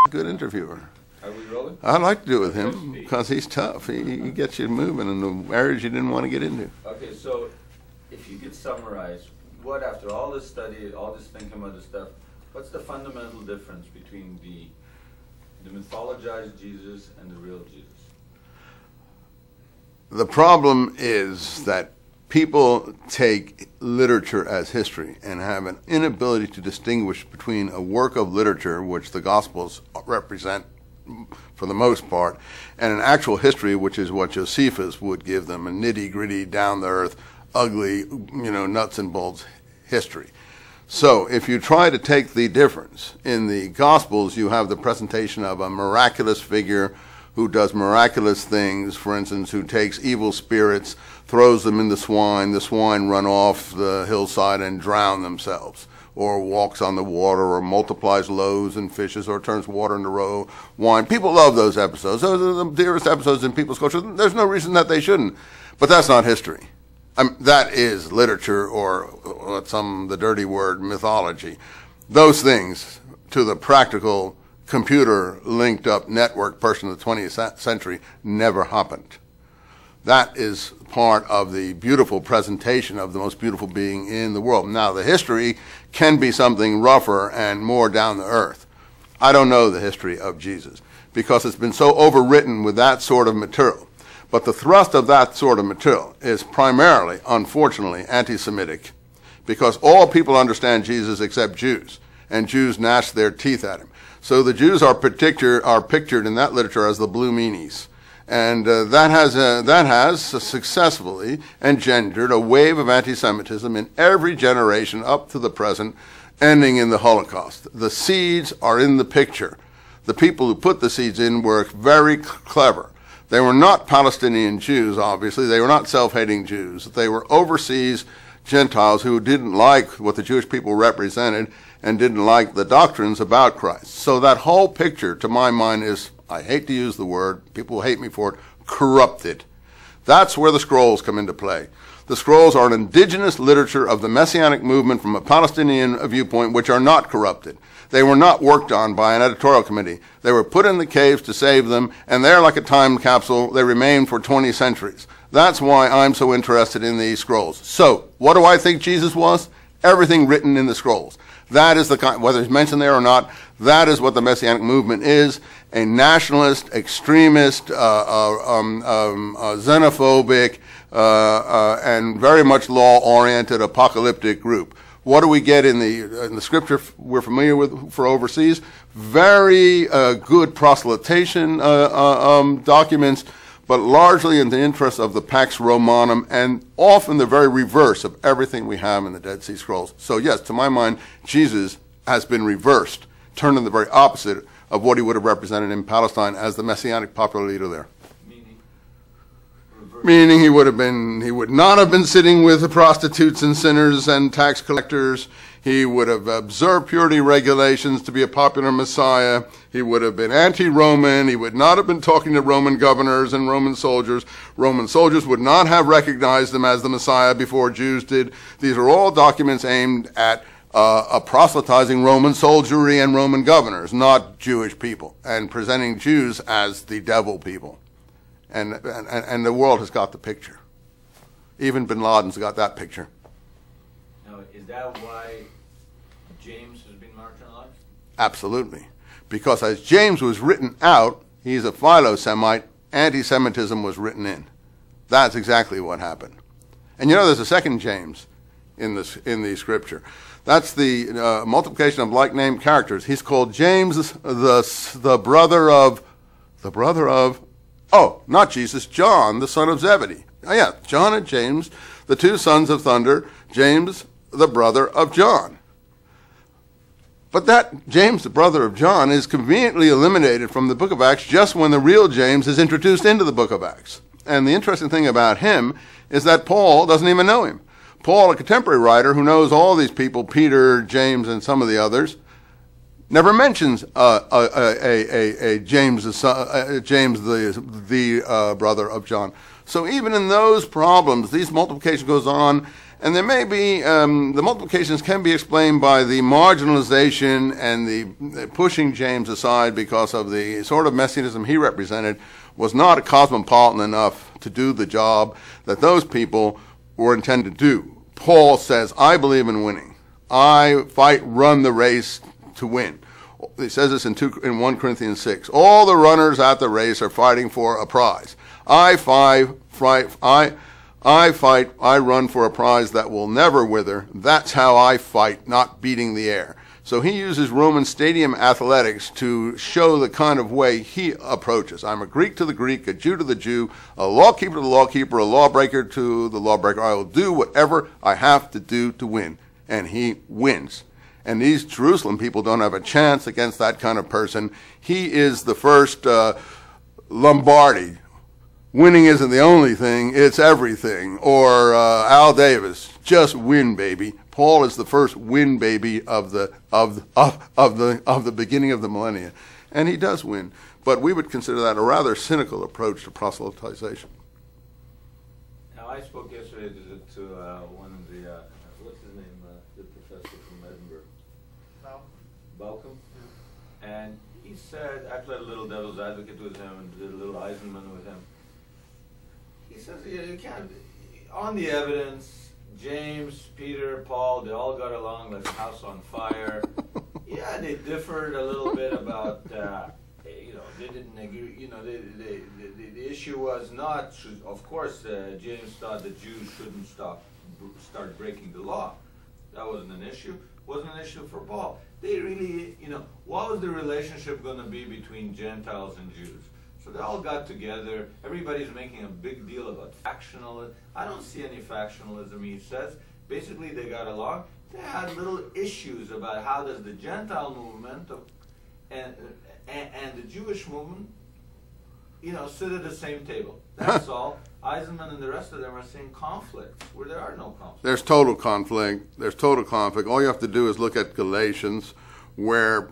good interviewer. Are we rolling? I'd like to do it with him because he's tough. He gets you moving in the areas you didn't want to get into. Okay, so if you could summarize, what after all this study, all this thinking about this stuff, what's the fundamental difference between the mythologized Jesus and the real Jesus? The problem is that people take literature as history and have an inability to distinguish between a work of literature, which the Gospels represent for the most part, and an actual history, which is what Josephus would give them, a nitty-gritty, down-the-earth, ugly, nuts and bolts history. So if you try to take the difference, in the Gospels you have the presentation of a miraculous figure who does miraculous things, for instance, who takes evil spirits, throws them in the swine run off the hillside and drown themselves, or walks on the water, or multiplies loaves and fishes, or turns water into wine. People love those episodes. Those are the dearest episodes in people's culture. There's no reason that they shouldn't. But that's not history. That is literature, or the dirty word, mythology. Those things, to the practical computer linked up network person of the 20th century, never happened. That is part of the beautiful presentation of the most beautiful being in the world. Now, the history can be something rougher and more down to earth. I don't know the history of Jesus because it's been so overwritten with that sort of material. But the thrust of that sort of material is primarily, unfortunately, anti-Semitic, because all people understand Jesus except Jews, and Jews gnash their teeth at him. So the Jews are pictured in that literature as the blue meanies. And that has successfully engendered a wave of anti-Semitism in every generation up to the present, ending in the Holocaust. The seeds are in the picture. The people who put the seeds in were very clever. They were not Palestinian Jews, obviously. They were not self-hating Jews. They were overseas Gentiles who didn't like what the Jewish people represented and didn't like the doctrines about Christ. So that whole picture, to my mind, is, I hate to use the word, people hate me for it, corrupted. That's where the scrolls come into play. The scrolls are an indigenous literature of the Messianic movement from a Palestinian viewpoint, which are not corrupted. They were not worked on by an editorial committee. They were put in the caves to save them, and they're like a time capsule. They remained for 20 centuries. That's why I'm so interested in these scrolls. So, what do I think Jesus was? Everything written in the scrolls. That is the kind, whether it's mentioned there or not, that is what the Messianic movement is: a nationalist, extremist, xenophobic, and very much law-oriented, apocalyptic group. What do we get in the scripture we're familiar with for overseas? Very good proselytation documents, but largely in the interest of the Pax Romanum, and often the very reverse of everything we have in the Dead Sea Scrolls. So yes, to my mind, Jesus has been reversed, turned in the very opposite of what he would have represented in Palestine as the Messianic popular leader there. Meaning he would not have been sitting with the prostitutes and sinners and tax collectors. He would have observed purity regulations to be a popular Messiah. He would have been anti-Roman. He would not have been talking to Roman governors and Roman soldiers. Roman soldiers would not have recognized him as the Messiah before Jews did. These are all documents aimed at proselytizing Roman soldiery and Roman governors, not Jewish people, and presenting Jews as the devil people. And the world has got the picture. Even bin Laden's got that picture. Now, is that why James has been marginalized? Absolutely. Because as James was written out, he's a philo-Semite, anti-Semitism was written in. That's exactly what happened. And there's a second James in the scripture. That's the multiplication of like-named characters. He's called James, the brother of, oh, not Jesus, John, the son of Zebedee. Oh, yeah, John and James, the two sons of thunder, James, the brother of John. But that James, the brother of John, is conveniently eliminated from the book of Acts just when the real James is introduced into the book of Acts. And the interesting thing about him is that Paul doesn't even know him. Paul, a contemporary writer who knows all these people, Peter, James, and some of the others, never mentions James, the brother of John. So even in those problems, these multiplication goes on, And there may be, the multiplications can be explained by the marginalization and the pushing James aside because of the sort of messianism he represented was not cosmopolitan enough to do the job that those people were intended to do. Paul says, I believe in winning. I run the race to win. He says this in 1 Corinthians 6. All the runners at the race are fighting for a prize. I run for a prize that will never wither. That's how I fight, not beating the air. So he uses Roman stadium athletics to show the kind of way he approaches. I'm a Greek to the Greek, a Jew to the Jew, a lawkeeper to the lawkeeper, a lawbreaker to the lawbreaker. I will do whatever I have to do to win. And he wins. And these Jerusalem people don't have a chance against that kind of person. He is the first Lombardi. Winning isn't the only thing, it's everything. Or Al Davis, just win, baby. Paul is the first win baby of the beginning of the millennia, and he does win. But we would consider that a rather cynical approach to proselytization. Now, I spoke yesterday to one of the what's his name, the professor from Edinburgh, Balcom, and he said, I played a little devil's advocate with him and did a little Eisenman with him. He says you can't, on the evidence. James, Peter, Paul, they all got along like a house on fire. Yeah, they differed a little bit about, they didn't agree. The issue was not, of course, James thought the Jews shouldn't start breaking the law. That wasn't an issue. Wasn't an issue for Paul. They really, what was the relationship going to be between Gentiles and Jews? So they all got together. Everybody's making a big deal about factionalism. I don't see any factionalism, he says. Basically, they got along. They had little issues about how does the Gentile movement and the Jewish movement, sit at the same table. That's all. Eisenman and the rest of them are seeing conflicts where there are no conflicts. There's total conflict. There's total conflict. All you have to do is look at Galatians, where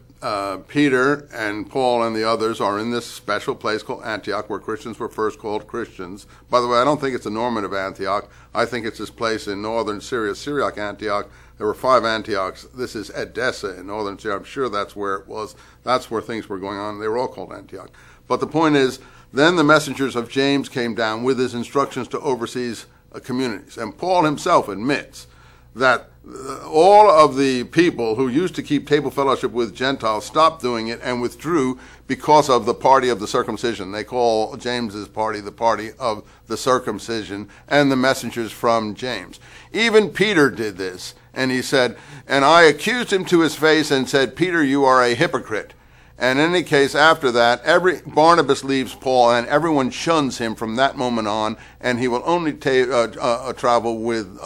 Peter and Paul and the others are in this special place called Antioch, where Christians were first called Christians. By the way, I don't think it's a normative Antioch. I think it's this place in northern Syria, Syriac Antioch. There were 5 Antiochs. This is Edessa in northern Syria. I'm sure that's where it was. That's where things were going on. They were all called Antioch. But the point is, then the messengers of James came down with his instructions to overseas communities. And Paul himself admits that all of the people who used to keep table fellowship with Gentiles stopped doing it and withdrew because of the party of the circumcision. They call James's party the party of the circumcision and the messengers from James. Even Peter did this, and he said, and I accused him to his face and said, Peter, you are a hypocrite. And in any case, after that, Barnabas leaves Paul, and everyone shuns him from that moment on, and he will only travel with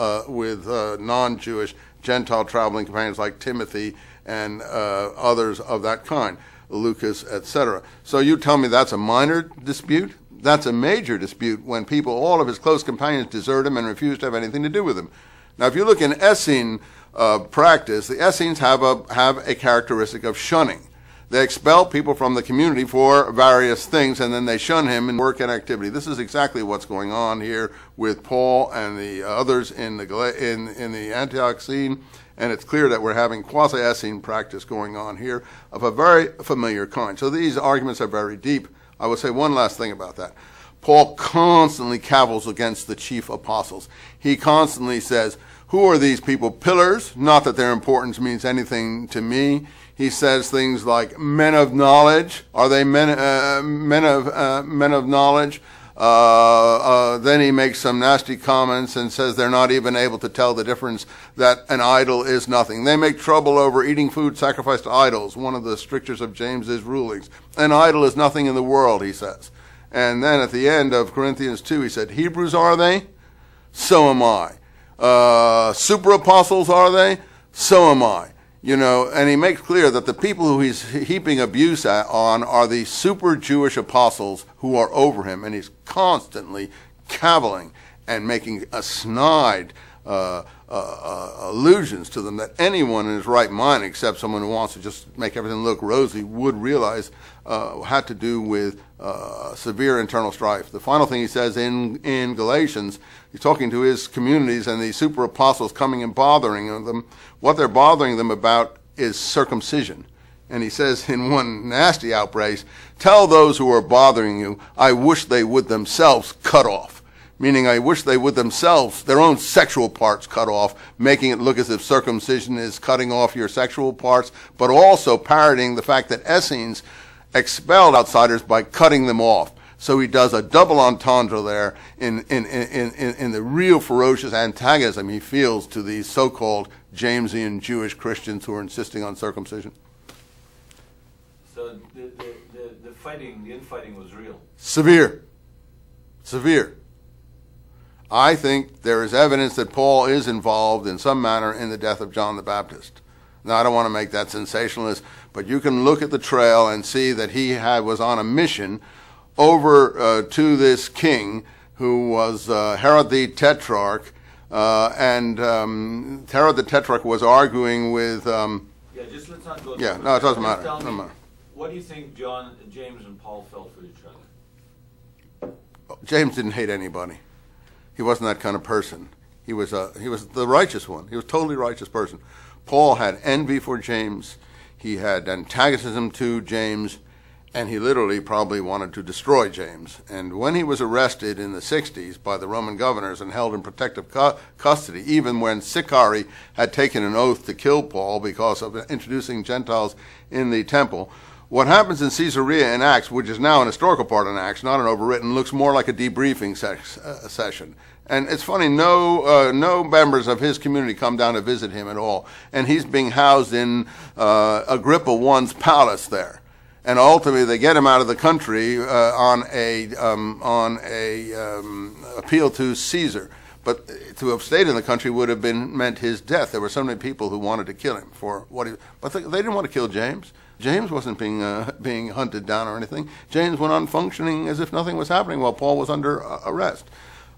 non-Jewish Gentile traveling companions like Timothy and others of that kind, Lucas, etc. So you tell me that's a minor dispute? That's a major dispute when people, all of his close companions, desert him and refuse to have anything to do with him. Now, if you look in Essene practice, the Essenes have a characteristic of shunning. They expel people from the community for various things, and then they shun him in work and activity. This is exactly what's going on here with Paul and the others in the Antioch scene, and it's clear that we're having quasi-Essene practice going on here of a very familiar kind. So these arguments are very deep. I will say one last thing about that. Paul constantly cavils against the chief apostles. He constantly says, who are these people? Pillars? Not that their importance means anything to me. He says things like men of knowledge. Are they men of knowledge? Then he makes some nasty comments and says they're not even able to tell the difference that an idol is nothing. They make trouble over eating food sacrificed to idols, one of the strictures of James's rulings. An idol is nothing in the world, he says. And then at the end of Corinthians 2, he said, Hebrews are they? So am I. Super apostles are they? So am I. And he makes clear that the people who he's heaping abuse on are the super Jewish apostles who are over him, and he's constantly caviling and making a snide allusions to them that anyone in his right mind, except someone who wants to just make everything look rosy, would realize had to do with severe internal strife. The final thing he says in Galatians, he's talking to his communities and the super apostles coming and bothering them. What they're bothering them about is circumcision. And he says in one nasty outbreak, tell those who are bothering you, I wish they would themselves cut off. Meaning I wish they would themselves, their own sexual parts cut off, making it look as if circumcision is cutting off your sexual parts, but also parroting the fact that Essenes expelled outsiders by cutting them off. So he does a double entendre there in the real ferocious antagonism he feels to these so-called Jamesian Jewish Christians who are insisting on circumcision. So the infighting was real. Severe. I think there is evidence that Paul is involved in some manner in the death of John the Baptist. Now, I don't want to make that sensationalist, but you can look at the trail and see that he was on a mission over to this king who was Herod the Tetrarch, and Herod the Tetrarch was arguing with... just let's not go... Yeah, no, it doesn't matter. What do you think James and Paul felt for each other? James didn't hate anybody. He wasn't that kind of person. He was the righteous one. He was a totally righteous person. Paul had envy for James. He had antagonism to James, and he literally probably wanted to destroy James. And when he was arrested in the 60s by the Roman governors and held in protective custody, even when Sicarii had taken an oath to kill Paul because of introducing Gentiles in the temple, what happens in Caesarea in Acts, which is now an historical part in Acts, not an overwritten, looks more like a debriefing session. And it's funny, no members of his community come down to visit him at all. And he's being housed in Agrippa I's palace there. And ultimately, they get him out of the country on a appeal to Caesar. But to have stayed in the country would have meant his death. There were so many people who wanted to kill him for what he. But they didn't want to kill James. James wasn't being hunted down or anything. James went on functioning as if nothing was happening while Paul was under arrest.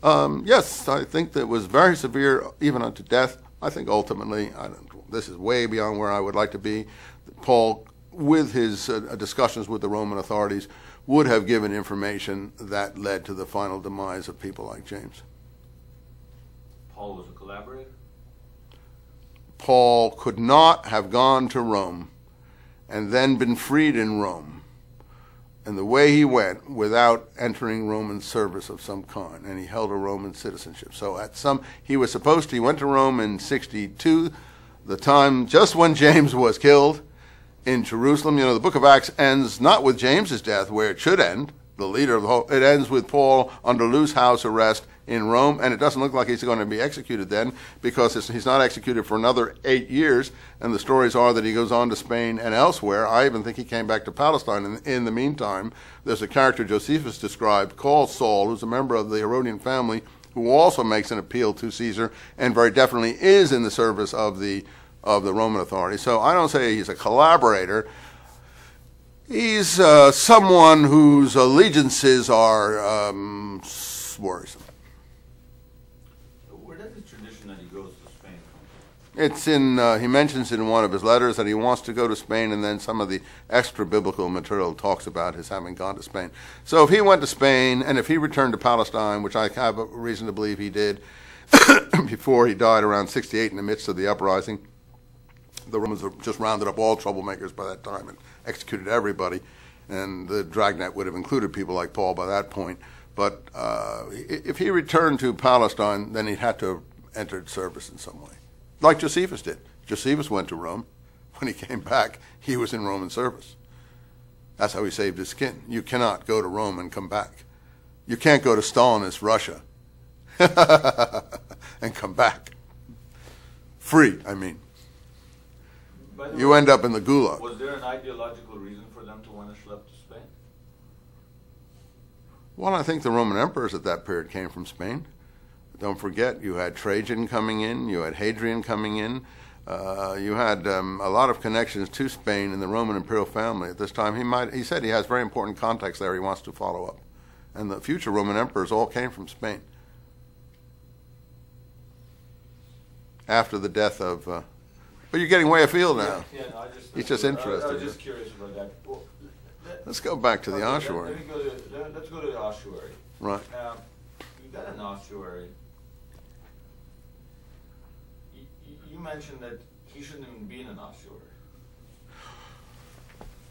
Yes, I think that was very severe, even unto death. I think ultimately, this is way beyond where I would like to be. Paul, with his discussions with the Roman authorities, would have given information that led to the final demise of people like James. Paul was a collaborator? Paul could not have gone to Rome and then been freed in Rome, and the way he went, without entering Roman service of some kind, and he held a Roman citizenship. So he went to Rome in 62, the time just when James was killed in Jerusalem. You know, the book of Acts ends not with James's death, where it should end, the leader of the whole, it ends with Paul under loose house arrest in Rome, and it doesn't look like he's going to be executed then, because he's not executed for another 8 years, and the stories are that he goes on to Spain and elsewhere. I even think he came back to Palestine in the meantime. There's a character Josephus described called Saul, who's a member of the Herodian family, who also makes an appeal to Caesar, and very definitely is in the service of the Roman authorities. So I don't say he's a collaborator. He's someone whose allegiances are worrisome. Where does the tradition that he goes to Spain come from? It's he mentions in one of his letters that he wants to go to Spain, and then some of the extra-biblical material talks about his having gone to Spain. So if he went to Spain, and if he returned to Palestine, which I have a reason to believe he did, before he died around 68 in the midst of the uprising, the Romans had just rounded up all troublemakers by that time and executed everybody, and the dragnet would have included people like Paul by that point. But if he returned to Palestine, then he'd have to have entered service in some way, like Josephus did. Josephus went to Rome. When he came back, he was in Roman service. That's how he saved his skin. You cannot go to Rome and come back. You can't go to Stalinist Russia and come back. Free, I mean. You end up in the gulag. Was there an ideological reason for them to want to schlep to Spain? Well, I think the Roman emperors at that period came from Spain. Don't forget, you had Trajan coming in, you had Hadrian coming in, you had a lot of connections to Spain in the Roman imperial family at this time. He said he has very important contacts there he wants to follow up. And the future Roman emperors all came from Spain. after the death of. But you're getting way afield now. Yeah, no, He's just interested. I was just curious about that. Well, Let's go back to the ossuary. Let's go to the ossuary. Right. You got an ossuary. You mentioned that he shouldn't even be in an ossuary.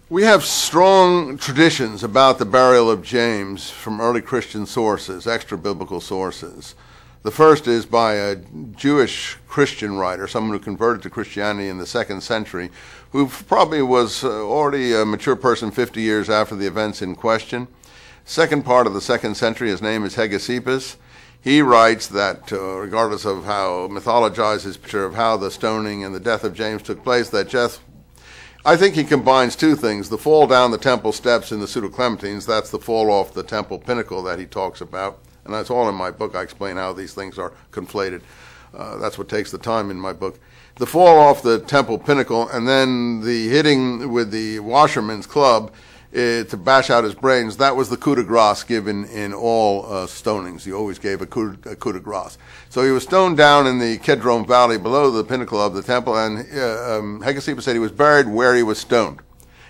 We have strong traditions about the burial of James from early Christian sources, extra-biblical sources. The first is by a Jewish Christian writer, someone who converted to Christianity in the 2nd century, who probably was already a mature person 50 years after the events in question. Second part of the 2nd century, his name is Hegesippus. He writes that, regardless of how mythologized his picture of how the stoning and the death of James took place, that just, I think he combines two things: the fall down the temple steps in the Pseudo-Clementines, that's the fall off the temple pinnacle that he talks about, and that's all in my book. I explain how these things are conflated. That's what takes the time in my book. The fall off the temple pinnacle, and then the hitting with the washerman's club to bash out his brains. That was the coup de grace given in all stonings. He always gave a coup de grace. So he was stoned down in the Kedron Valley below the pinnacle of the temple, and Hegesippus said he was buried where he was stoned.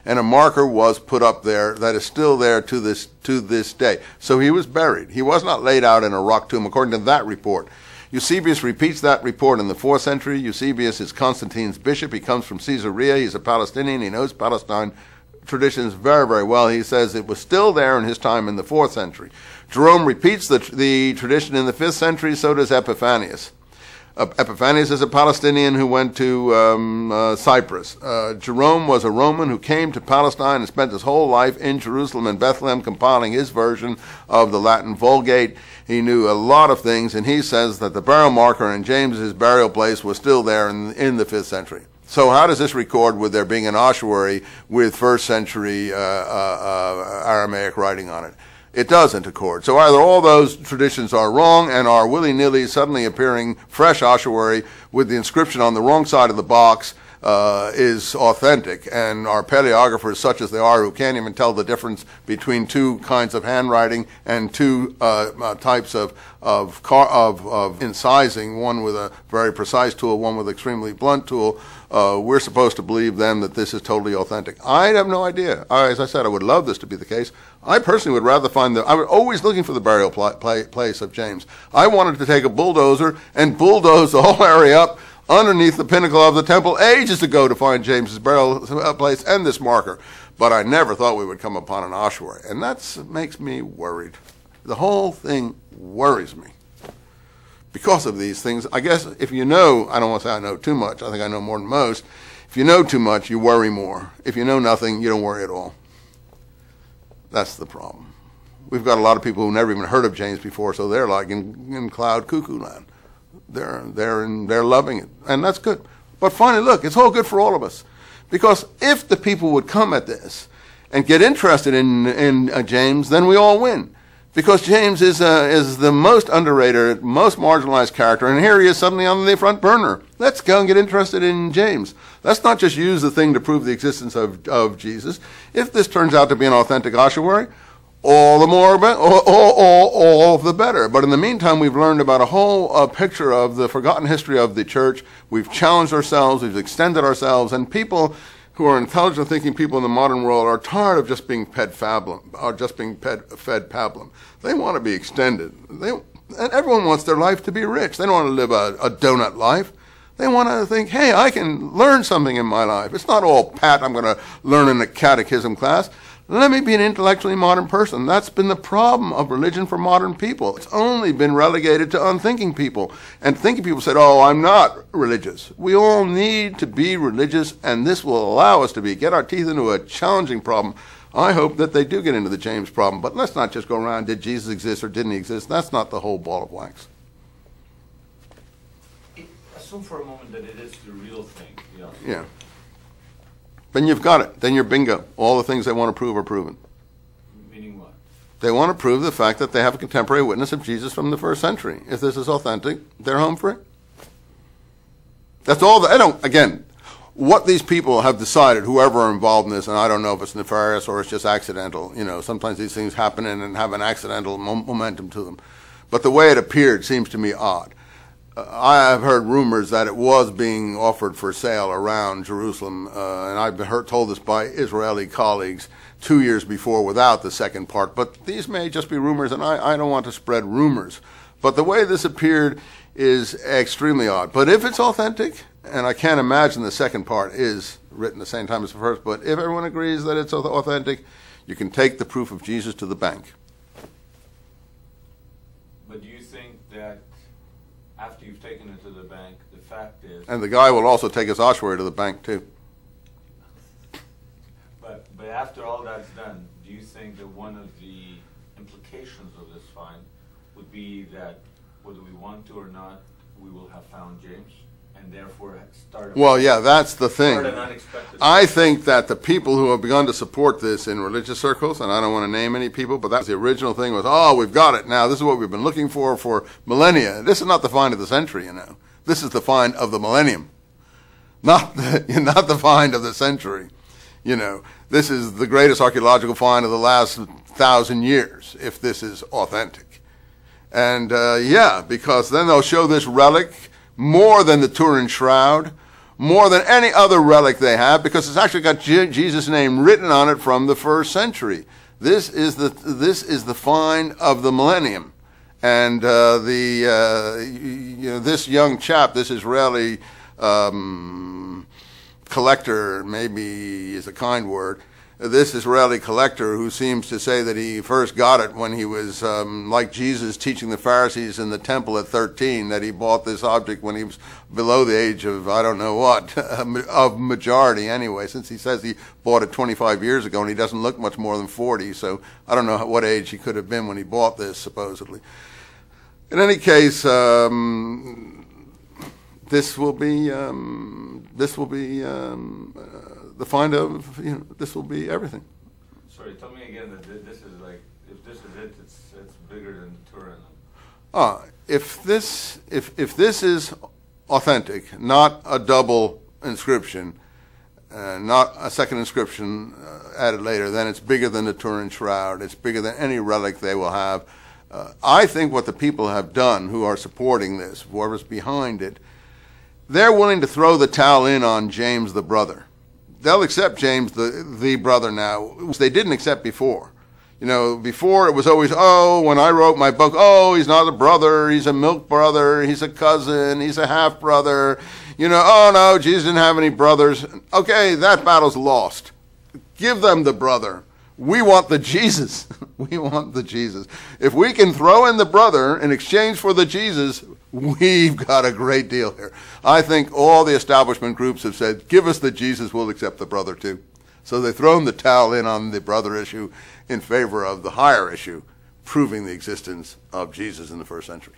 And a marker was put up there that is still there to this day. So he was buried. He was not laid out in a rock tomb, according to that report. Eusebius repeats that report in the 4th century. Eusebius is Constantine's bishop. He comes from Caesarea. He's a Palestinian. He knows Palestine traditions very, very well. He says it was still there in his time in the 4th century. Jerome repeats the tradition in the 5th century. So does Epiphanius. Epiphanius is a Palestinian who went to Cyprus. Jerome was a Roman who came to Palestine and spent his whole life in Jerusalem and Bethlehem compiling his version of the Latin Vulgate. He knew a lot of things, and he says that the burial marker in James's burial place was still there in the 5th century. So how does this record with there being an ossuary with 1st century Aramaic writing on it? It doesn't accord. So either all those traditions are wrong and are willy-nilly suddenly appearing fresh ossuary with the inscription on the wrong side of the box is authentic, and our paleographers, such as they are, who can't even tell the difference between two kinds of handwriting and two types of incising, one with a very precise tool, one with an extremely blunt tool, we're supposed to believe then that this is totally authentic. I have no idea. As I said, I would love this to be the case. I personally would rather find I was always looking for the burial place of James. I wanted to take a bulldozer and bulldoze the whole area up underneath the pinnacle of the temple ages ago to find James's burial place and this marker. But I never thought we would come upon an ossuary, and that makes me worried. The whole thing worries me because of these things. I guess if you know, I don't want to say I know too much. I think I know more than most. If you know too much, you worry more. If you know nothing, you don't worry at all. That's the problem. We've got a lot of people who never even heard of James before, so they're like in cloud cuckoo land. They're loving it, and that's good. But finally, look, it's all good for all of us, because if the people would come at this and get interested in James, then we all win, because James is the most underrated, most marginalized character, and here he is suddenly on the front burner. Let's go and get interested in James. Let's not just use the thing to prove the existence of Jesus. If this turns out to be an authentic ossuary, all the more, all the better. But in the meantime, we've learned about a whole picture of the forgotten history of the church. We've challenged ourselves, we've extended ourselves, and people who are intelligent thinking people in the modern world are tired of just being fed pablum. They want to be extended. And everyone wants their life to be rich. They don't want to live a donut life. They want to think, hey, I can learn something in my life. It's not all pat, I'm going to learn in a catechism class. Let me be an intellectually modern person. That's been the problem of religion for modern people. It's only been relegated to unthinking people. And thinking people said, oh, I'm not religious. We all need to be religious, and this will allow us to get our teeth into a challenging problem. I hope that they do get into the James problem. But let's not just go around, did Jesus exist or didn't he exist? That's not the whole ball of wax. Assume for a moment that it is the real thing. Yeah. Then you've got it. Then you're bingo. All the things they want to prove are proven. Meaning what? They want to prove the fact that they have a contemporary witness of Jesus from the 1st century. If this is authentic, they're home free. That's all. Again, what these people have decided, whoever are involved in this, and I don't know if it's nefarious or it's just accidental. Sometimes these things happen and have an accidental momentum to them. But the way it appeared seems to me odd. I have heard rumors that it was being offered for sale around Jerusalem, and I've been told this by Israeli colleagues 2 years before without the second part. But these may just be rumors, and I don't want to spread rumors. But the way this appeared is extremely odd. But if it's authentic, and I can't imagine the second part is written the same time as the first, but if everyone agrees that it's authentic, you can take the proof of Jesus to the bank. But do you think that after you've taken it to the bank, the fact is... And the guy will also take his ossuary to the bank, too. But after all that's done, do you think that one of the implications of this find would be that whether we want to or not, we will have found James, and therefore start... Well, yeah, that's the thing. Start an unexpected... I think that the people who have begun to support this in religious circles, and I don't want to name any people, but that's the original thing was, oh, we've got it now. This is what we've been looking for millennia. This is not the find of the century, you know. This is the find of the millennium, not the find of the century. You know, this is the greatest archaeological find of the last 1,000 years, if this is authentic. And, yeah, because then they'll show this relic more than the Turin Shroud, more than any other relic they have, because it's actually got Jesus' name written on it from the 1st century. This is the find of the millennium. And this young chap, this Israeli collector, maybe is a kind word, this Israeli collector who seems to say that he first got it when he was like Jesus teaching the Pharisees in the temple at 13, that he bought this object when he was below the age of, I don't know what, of majority anyway, since he says he bought it 25 years ago and he doesn't look much more than 40, so I don't know what age he could have been when he bought this, supposedly. In any case, this will be the find of, you know, this will be everything. Sorry, tell me again that this is like, if this is it, it's bigger than Turin. If this is authentic, not a double inscription, not a second inscription added later, then it's bigger than the Turin Shroud. It's bigger than any relic they will have. I think what the people have done who are supporting this, whoever's behind it, they're willing to throw the towel in on James the brother. They'll accept James the brother now, which they didn't accept before. You know, before it was always, oh, when I wrote my book, oh, he's not a brother, he's a milk brother, he's a cousin, he's a half-brother. You know, oh, no, Jesus didn't have any brothers. Okay, that battle's lost. Give them the brother. We want the Jesus. We want the Jesus. If we can throw in the brother in exchange for the Jesus, we've got a great deal here. I think all the establishment groups have said, give us the Jesus, we'll accept the brother too. So they've thrown the towel in on the brother issue in favor of the higher issue, proving the existence of Jesus in the 1st century.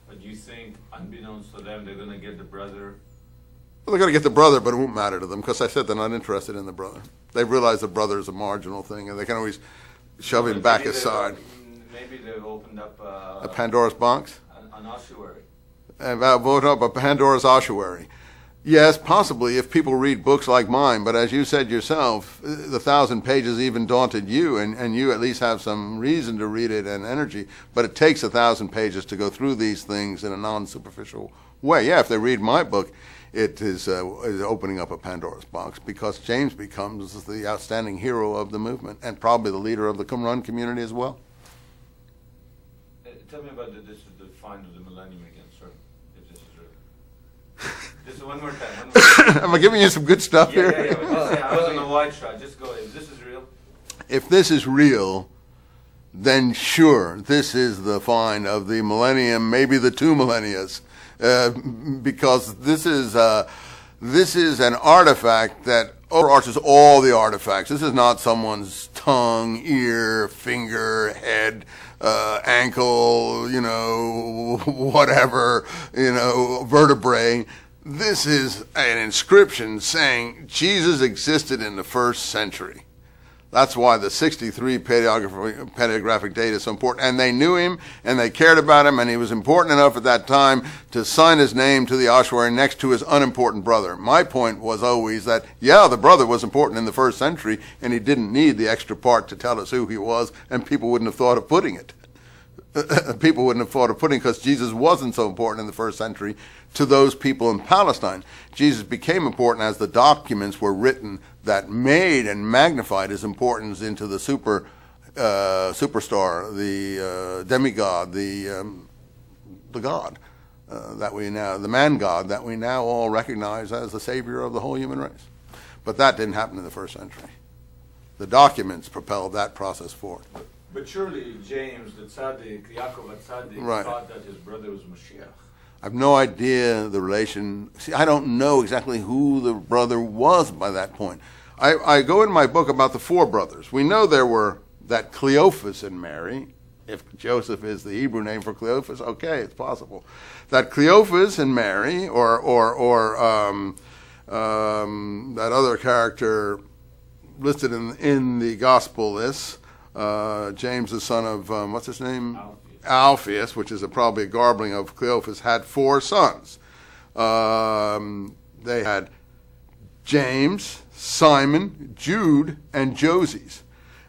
But you think, unbeknownst to them, they're going to get the brother? Well, they're going to get the brother, but it won't matter to them, because I said they're not interested in the brother. They realize the brother is a marginal thing, and they can always shove him back aside. Maybe they've opened up a Pandora's box? An ossuary. Vote up a Pandora's ossuary. Yes, possibly, if people read books like mine, but as you said yourself, the 1,000 pages even daunted you, and you at least have some reason to read it and energy, but it takes 1,000 pages to go through these things in a non-superficial way. Yeah, if they read my book, it is opening up a Pandora's box, because James becomes the outstanding hero of the movement and probably the leader of the Qumran community as well. Tell me about this is the find of the millennium again, sir, if this is real. Just one more time. Am I giving you some good stuff here? Yeah. I was on a wide shot. Just go ahead. If this is real? If this is real, then sure, this is the find of the millennium, maybe the 2 millennias. Because this is an artifact that overarches all the artifacts. This is not someone's tongue, ear, finger, head, ankle, you know, whatever, you know, vertebrae. This is an inscription saying Jesus existed in the 1st century. That's why the 63 paleographic date is so important. And they knew him, and they cared about him, and he was important enough at that time to sign his name to the ossuary next to his unimportant brother. My point was always that, yeah, the brother was important in the 1st century, and he didn't need the extra part to tell us who he was, and people wouldn't have thought of putting it. people wouldn't have thought of putting, because Jesus wasn't so important in the first century to those people in Palestine. Jesus became important as the documents were written that made and magnified his importance into the superstar, the demigod, the God that we now, the man God that we now all recognize as the savior of the whole human race. But that didn't happen in the first century. The documents propelled that process forward. But surely James, the tzaddik, Yaakov tzaddik, Right. thought that his brother was Mashiach. I have no idea the relation. See, I don't know exactly who the brother was by that point. I go in my book about the four brothers. We know there were that Cleophas and Mary. If Joseph is the Hebrew name for Cleophas, okay, it's possible. That Cleophas and Mary, or that other character listed in the gospel lists, James, the son of, what's his name? Alphaeus, which is probably a garbling of Cleophas, had four sons. They had James, Simon, Jude, and Joses.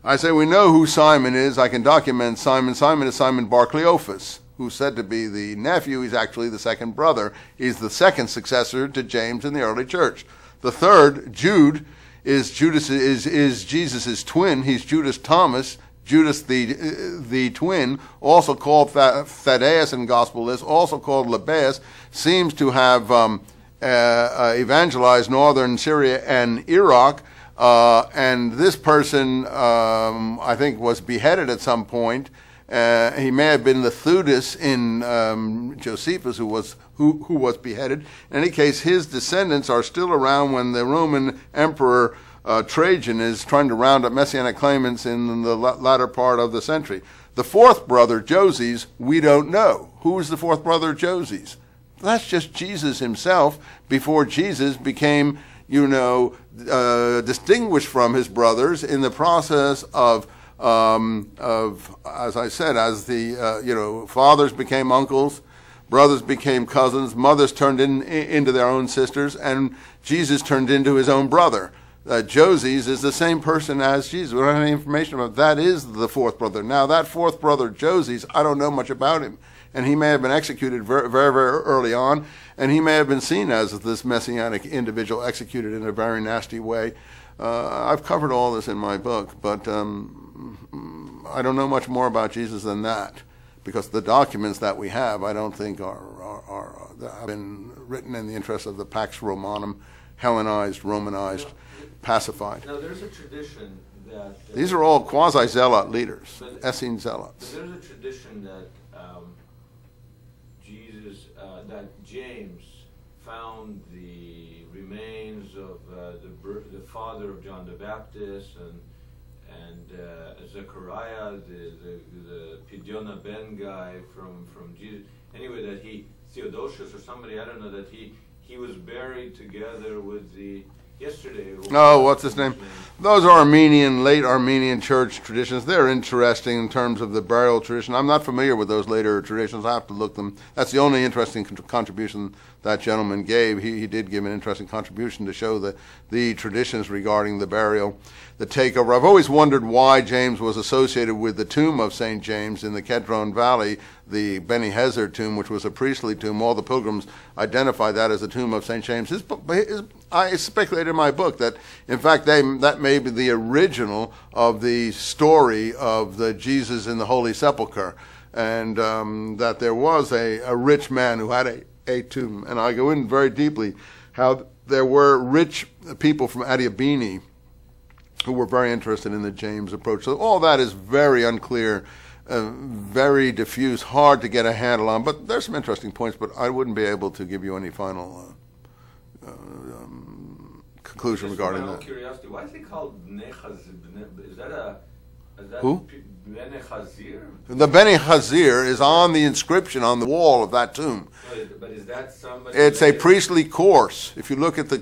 I say we know who Simon is. I can document Simon. Simon is Simon Bar Cleophas, who's said to be the nephew. He's actually the second brother. He's the second successor to James in the early church. The third, Jude, is Jesus' twin. He's Judas Thomas, Judas the twin, also called Thaddeus in gospel lists, also called Lebbaeus, seems to have evangelized northern Syria and Iraq. And this person, I think, was beheaded at some point. He may have been the Theudas in Josephus, who was beheaded. In any case, his descendants are still around when the Roman Emperor Trajan is trying to round up Messianic claimants in the latter part of the century. The fourth brother, Joses, we don't know. Who is the fourth brother, Joses? That's just Jesus himself before Jesus became, distinguished from his brothers in the process of as I said, as the fathers became uncles, brothers became cousins, mothers turned into their own sisters, and Jesus turned into his own brother. Joses is the same person as Jesus. We don't have any information about that. Is the fourth brother. Now, that fourth brother, Joses, I don't know much about him. And he may have been executed very, very, very early on, and he may have been seen as this messianic individual executed in a very nasty way. I've covered all this in my book, but I don't know much more about Jesus than that, because the documents that we have, I don't think have been written in the interest of the Pax Romanum, Hellenized, Romanized, pacified. Now, there's a tradition that... These are all quasi-zealot leaders, Essene zealots. But there's a tradition that that James found the remains of the father of John the Baptist and Zechariah, the Pidyon Ben guy from Jesus. Anyway, that Theodosius or somebody, I don't know, that he was buried together with the... Yesterday. What's his name? Those are late Armenian church traditions. They're interesting in terms of the burial tradition. I'm not familiar with those later traditions. I have to look them. That's the only interesting contribution that gentleman gave. He did give an interesting contribution to show the traditions regarding the burial, the takeover. I've always wondered why James was associated with the tomb of St. James in the Kedron Valley, the Beni Hezer tomb, which was a priestly tomb. All the pilgrims identified that as the tomb of St. James. I speculated in my book that, in fact, that may be the original of the story of the Jesus in the Holy Sepulchre, and that there was a rich man who had a tomb. And I go in very deeply how there were rich people from Adiabene who were very interested in the James approach. So all that is very unclear, very diffuse, hard to get a handle on. But there's some interesting points, but I wouldn't be able to give you any final conclusion regarding that. Curiosity, why is it called Bnei Chazir? Is that Who? Bnei Chazir? The Beni Chazir is on the inscription on the wall of that tomb. But is that somebody? It's a priestly course. If you look at the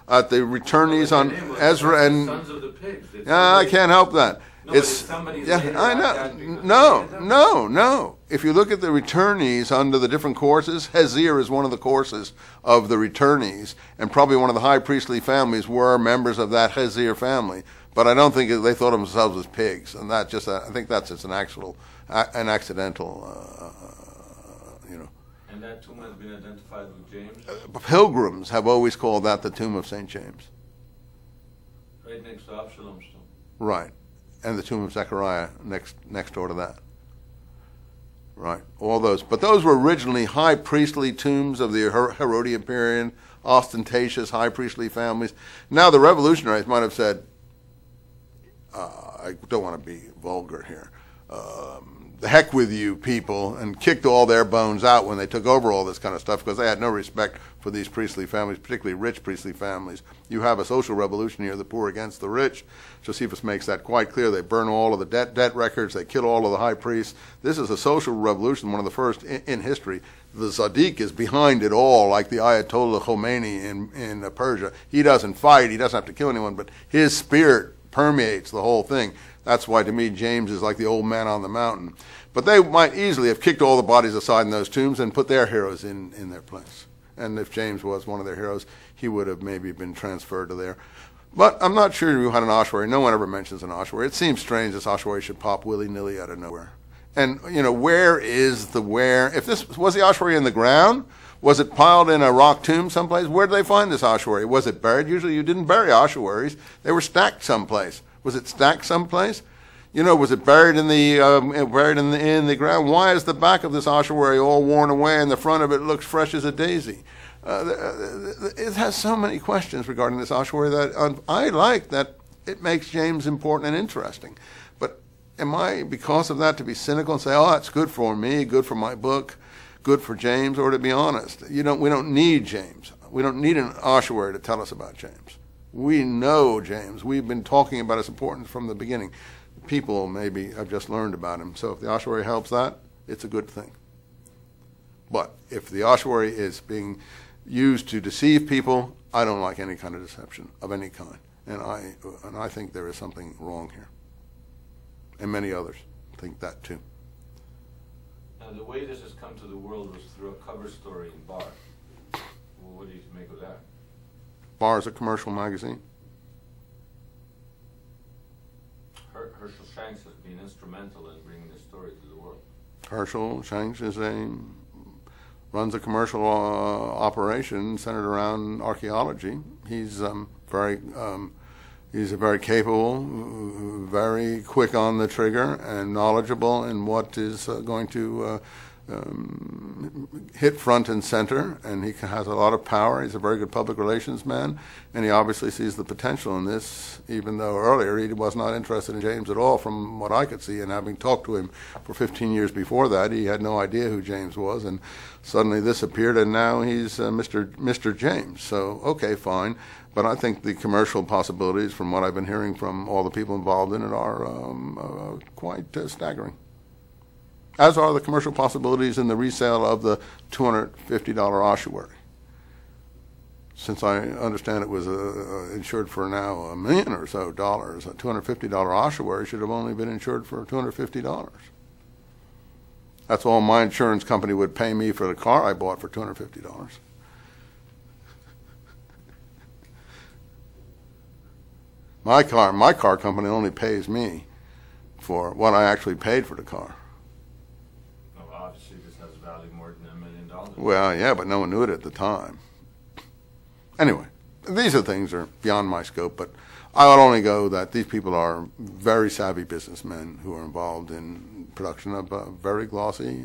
returnees on Ezra and Sons of the Pigs. I can't help that. No, It's I know. No. If you look at the returnees under the different courses, Hezir is one of the courses of the returnees, and probably one of the high priestly families were members of that Hezir family. But I don't think they thought of themselves as pigs, and I think that's just an accidental, And that tomb has been identified with James? Pilgrims have always called that the tomb of St. James. Right next to Absalom's tomb. Right. And the tomb of Zechariah next door to that. Right. All those. But those were originally high priestly tombs of the Herodian period, ostentatious high priestly families. Now the revolutionaries might have said, I don't want to be vulgar here, the heck with you people, and kicked all their bones out when they took over all this kind of stuff, because they had no respect for these priestly families, particularly rich priestly families. You have a social revolution here, the poor against the rich. Josephus makes that quite clear. They burn all of the debt records. They kill all of the high priests. This is a social revolution, one of the first in history. The Tzaddik is behind it all, like the Ayatollah Khomeini in Persia. He doesn't fight. He doesn't have to kill anyone, but his spirit permeates the whole thing. That's why, to me, James is like the old man on the mountain. But they might easily have kicked all the bodies aside in those tombs and put their heroes in their place. And if James was one of their heroes, he would have maybe been transferred to there. But I'm not sure you had an ossuary. No one ever mentions an ossuary. It seems strange this ossuary should pop willy-nilly out of nowhere. And, where is the where? If this was the ossuary in the ground, was it piled in a rock tomb someplace? Where did they find this ossuary? Was it buried? Usually you didn't bury ossuaries. They were stacked someplace. Was it stacked someplace? Was it buried in the ground? Why is the back of this ossuary all worn away and the front of it looks fresh as a daisy? It has so many questions regarding this ossuary that I like that it makes James important and interesting. But am I, because of that, to be cynical and say, oh, it's good for me, good for my book, good for James? Or to be honest, we don't need James. We don't need an ossuary to tell us about James. We know James. We've been talking about his importance from the beginning. People maybe have just learned about him. So if the ossuary helps that, it's a good thing. But if the ossuary is being used to deceive people, I don't like any kind of deception of any kind. And I think there is something wrong here. And many others think that too. Now, the way this has come to the world was through a cover story in Bar. Well, what do you make of that? Bar is a commercial magazine. Herschel Shanks has been instrumental in bringing this story to the world. Herschel Shanks runs a commercial operation centered around archaeology. He's very capable, very quick on the trigger, and knowledgeable in what is going to hit front and center, and he has a lot of power. He's a very good public relations man, and he obviously sees the potential in this, even though earlier he was not interested in James at all from what I could see, and having talked to him for 15 years before that, he had no idea who James was, and suddenly this appeared, and now he's Mr. James. So, okay, fine. But I think the commercial possibilities, from what I've been hearing from all the people involved in it, are quite staggering. As are the commercial possibilities in the resale of the $250 ossuary. Since I understand it was insured for now $1 million or so, a $250 ossuary should have only been insured for $250. That's all my insurance company would pay me for the car I bought for $250. My car company only pays me for what I actually paid for the car. Obviously, this has value more than $1 million. Well, yeah, but no one knew it at the time. Anyway, these are things that are beyond my scope, but I would only go that these people are very savvy businessmen who are involved in production of a very glossy,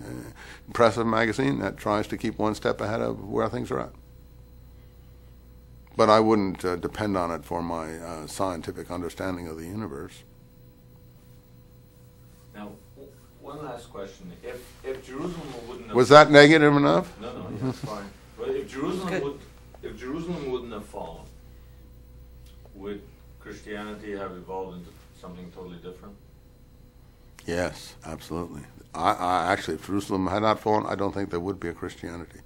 impressive magazine that tries to keep one step ahead of where things are at. But I wouldn't depend on it for my scientific understanding of the universe. Now, one last question. If Jerusalem wouldn't have... Was that negative enough? No, that's fine. But if Jerusalem wouldn't have fallen, would Christianity have evolved into something totally different? Yes, absolutely. I actually, if Jerusalem had not fallen, I don't think there would be a Christianity.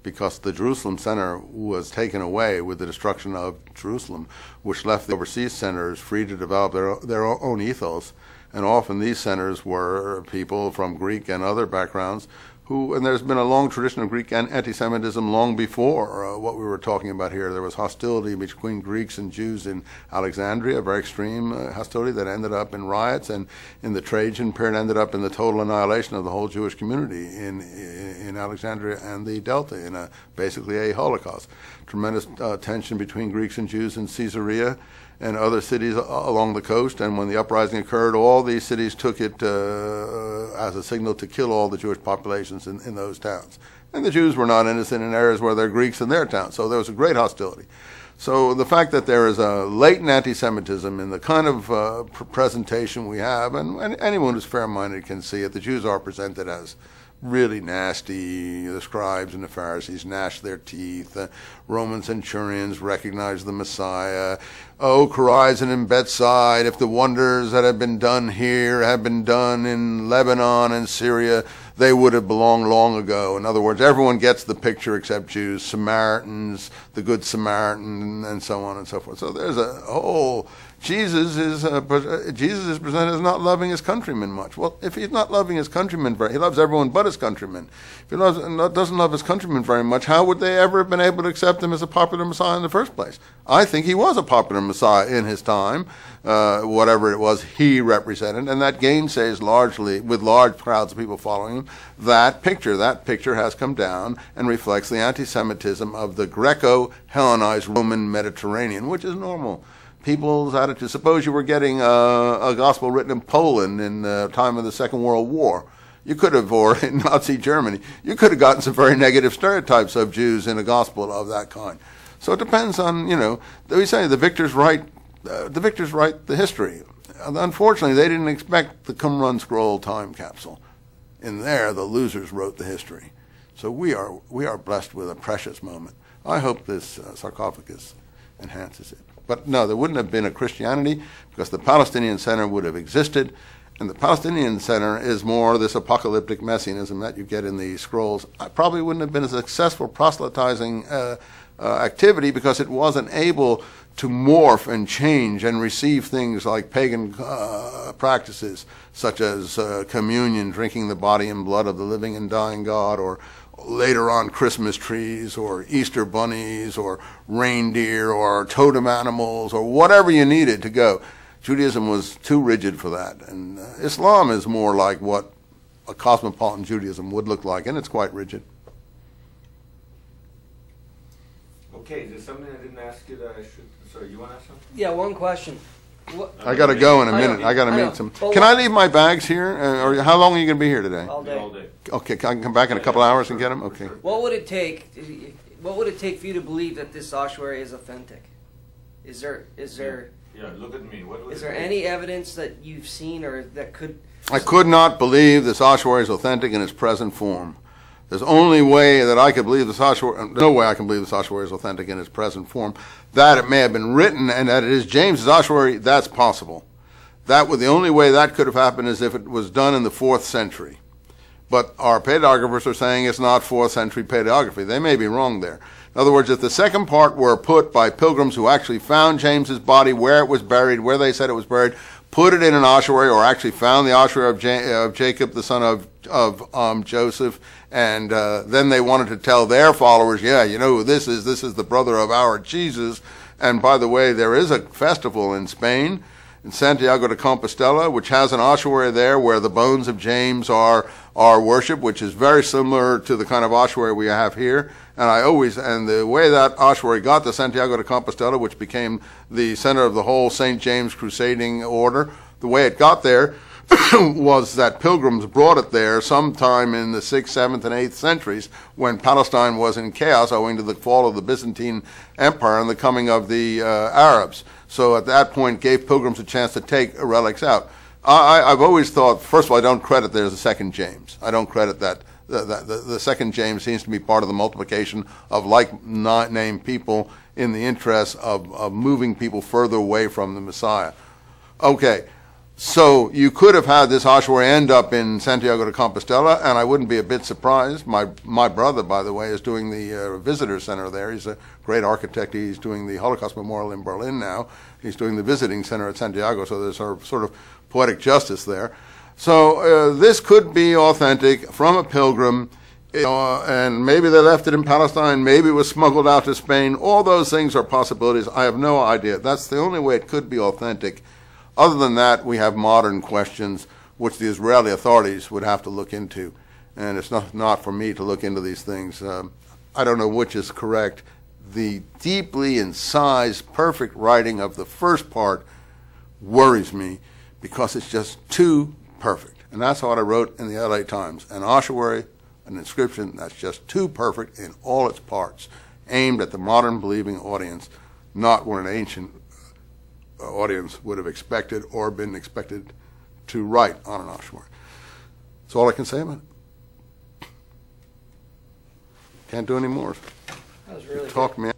Because the Jerusalem center was taken away with the destruction of Jerusalem, which left the overseas centers free to develop their own ethos. And often these centers were people from Greek and other backgrounds and there's been a long tradition of Greek anti-Semitism long before what we were talking about here. There was hostility between Greeks and Jews in Alexandria, very extreme hostility that ended up in riots, and in the Trajan period ended up in the total annihilation of the whole Jewish community in Alexandria and the Delta, in basically a Holocaust. Tremendous tension between Greeks and Jews in Caesarea and other cities along the coast, and when the uprising occurred, all these cities took it as a signal to kill all the Jewish populations in those towns. And the Jews were not innocent in areas where there are Greeks in their towns, so there was a great hostility. So the fact that there is a latent anti-Semitism in the kind of presentation we have, and anyone who's fair-minded can see it, the Jews are presented as really nasty. The scribes and the Pharisees gnashed their teeth. Roman centurions recognized the Messiah. Oh, Chorazin and Bethsaida, if the wonders that have been done here had been done in Lebanon and Syria, they would have belonged long ago. In other words, everyone gets the picture except Jews, Samaritans, the Good Samaritan, and so on and so forth. So there's a whole... Jesus is presented as not loving his countrymen much. Well, if he's not loving his countrymen he loves everyone but his countrymen. If he doesn't love his countrymen very much, how would they ever have been able to accept him as a popular Messiah in the first place? I think he was a popular Messiah in his time, whatever it was he represented, and that gainsays largely, with large crowds of people following him, that picture. That picture has come down and reflects the anti-Semitism of the Greco-Hellenized Roman Mediterranean, which is normal. People's attitude. Suppose you were getting a gospel written in Poland in the time of the Second World War. You could have, or in Nazi Germany, you could have gotten some very negative stereotypes of Jews in a gospel of that kind. So it depends on, we say the victors write the history. Unfortunately, they didn't expect the Qumran scroll time capsule. In there, the losers wrote the history. So we are blessed with a precious moment. I hope this sarcophagus enhances it. But no, there wouldn't have been a Christianity because the Palestinian Center would have existed. And the Palestinian Center is more this apocalyptic messianism that you get in the scrolls. It probably wouldn't have been a successful proselytizing activity because it wasn't able to morph and change and receive things like pagan practices such as communion, drinking the body and blood of the living and dying God, or later on Christmas trees or Easter bunnies or reindeer or totem animals or whatever you needed to go. Judaism was too rigid for that. And Islam is more like what a cosmopolitan Judaism would look like, and it's quite rigid. Okay, there's something I didn't ask you that I should... Sorry, you want to ask something? Yeah, one question. I got to go in a minute. I got to meet some... Can I leave my bags here? Or how long are you going to be here today? All day. All day. Okay, I can come back in a couple hours and get them? Okay. What would it take for you to believe that this ossuary is authentic? Is there Yeah, look at me. What is there any evidence that you've seen or that could... I could not believe this ossuary is authentic in its present form. There's only way that I could believe this ossuary, no way I can believe this ossuary is authentic in its present form. That it may have been written and that it is James's ossuary, that's possible. That would, the only way that could have happened is if it was done in the 4th century. But our paleographers are saying it's not 4th century paleography. They may be wrong there. In other words, if the second part were put by pilgrims who actually found James's body, where it was buried, where they said it was buried, put it in an ossuary, or actually found the ossuary of Jacob, the son of Joseph, and then they wanted to tell their followers, yeah, you know who this is the brother of our Jesus. And by the way, there is a festival in Spain, in Santiago de Compostela, which has an ossuary there where the bones of James are worshipped, which is very similar to the kind of ossuary we have here. And the way that ossuary got to Santiago de Compostela, which became the center of the whole St. James crusading order, the way it got there was that pilgrims brought it there sometime in the 6th, 7th, and 8th centuries when Palestine was in chaos owing to the fall of the Byzantine Empire and the coming of the Arabs. So at that point gave pilgrims a chance to take relics out. I've always thought, first of all, I don't credit there's a second James. I don't credit that. The second James seems to be part of the multiplication of like-named people in the interest of moving people further away from the Messiah. Okay, so you could have had this ossuary end up in Santiago de Compostela, and I wouldn't be a bit surprised. My brother, by the way, is doing the visitor center there. He's a great architect. He's doing the Holocaust Memorial in Berlin now. He's doing the visiting center at Santiago, so there's sort of poetic justice there. So this could be authentic from a pilgrim. And maybe they left it in Palestine, maybe it was smuggled out to Spain. All those things are possibilities. I have no idea. That's the only way it could be authentic. Other than that, we have modern questions which the Israeli authorities would have to look into. And it's not for me to look into these things. I don't know which is correct. The deeply incised, perfect writing of the first part worries me because it's just too perfect. And that's what I wrote in the LA Times. An ossuary, an inscription that's just too perfect in all its parts, aimed at the modern believing audience, not what an ancient audience would have expected or been expected to write on an ossuary. That's all I can say about it. Can't do any more. That was really Talk, man.